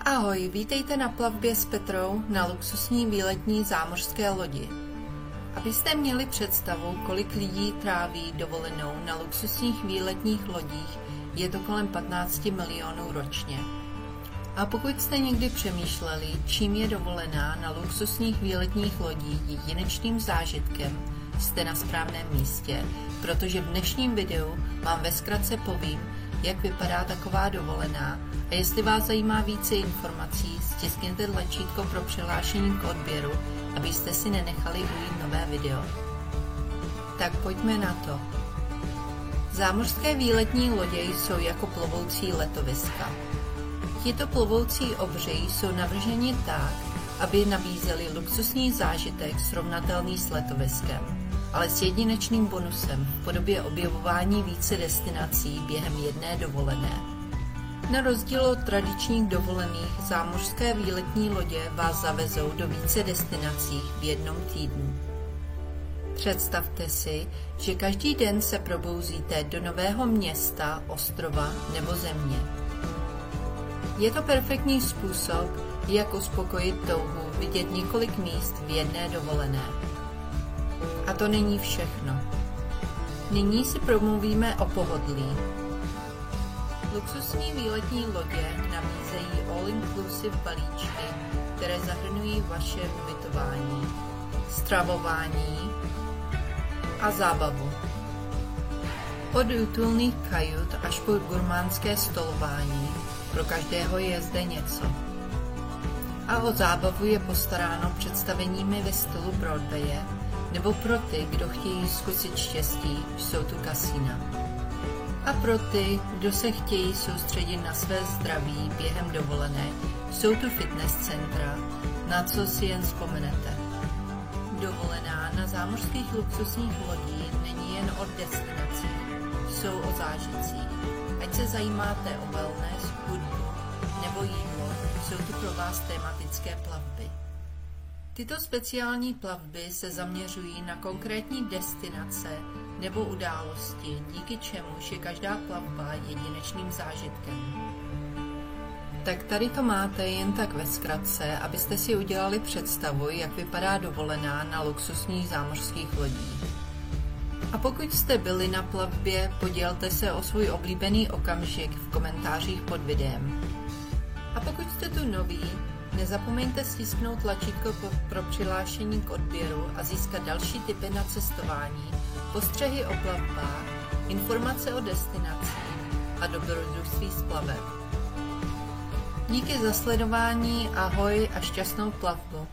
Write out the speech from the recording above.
Ahoj, vítejte na plavbě s Petrou na luxusní výletní zámořské lodi. Abyste měli představu, kolik lidí tráví dovolenou na luxusních výletních lodích, je to kolem 15 milionů ročně. A pokud jste někdy přemýšleli, čím je dovolená na luxusních výletních lodích jedinečným zážitkem, jste na správném místě, protože v dnešním videu vám ve zkratce povím, jak vypadá taková dovolená, a jestli vás zajímá více informací, stiskněte tlačítko pro přihlášení k odběru, abyste si nenechali ujít nové video. Tak pojďme na to. Zámořské výletní lodě jsou jako plovoucí letoviska. Tito plovoucí obři jsou navrženi tak, aby nabízeli luxusní zážitek srovnatelný s letoviskem, ale s jedinečným bonusem v podobě objevování více destinací během jedné dovolené. Na rozdíl od tradičních dovolených, zámořské výletní lodě vás zavezou do více destinací v jednom týdnu. Představte si, že každý den se probouzíte do nového města, ostrova nebo země. Je to perfektní způsob, jak uspokojit touhu vidět několik míst v jedné dovolené. A to není všechno. Nyní si promluvíme o pohodlí. Luxusní výletní lodě nabízejí all-inclusive balíčky, které zahrnují vaše ubytování, stravování a zábavu. Od útulných kajut až po gurmánské stolování, pro každého je zde něco. A o zábavu je postaráno představeními ve stylu Broadwaye, nebo pro ty, kdo chtějí zkusit štěstí, jsou tu kasína. A pro ty, kdo se chtějí soustředit na své zdraví během dovolené, jsou tu fitness centra, na co si jen vzpomenete. Dovolená na zámořských luxusních lodích není jen o destinacích, jsou o zážitcích. Ať se zajímáte o wellness, hudbu nebo jídlo, jsou tu pro vás tematické plavby. Tyto speciální plavby se zaměřují na konkrétní destinace nebo události, díky čemuž je každá plavba jedinečným zážitkem. Tak tady to máte jen tak ve zkratce, abyste si udělali představu, jak vypadá dovolená na luxusních zámořských lodích. A pokud jste byli na plavbě, podělte se o svůj oblíbený okamžik v komentářích pod videem. A pokud jste tu noví, nezapomeňte stisknout tlačítko pro přihlášení k odběru a získat další tipy na cestování, postřehy o plavbách, informace o destinacích a dobrodružství z plaveb. Díky za sledování, ahoj a šťastnou plavbu.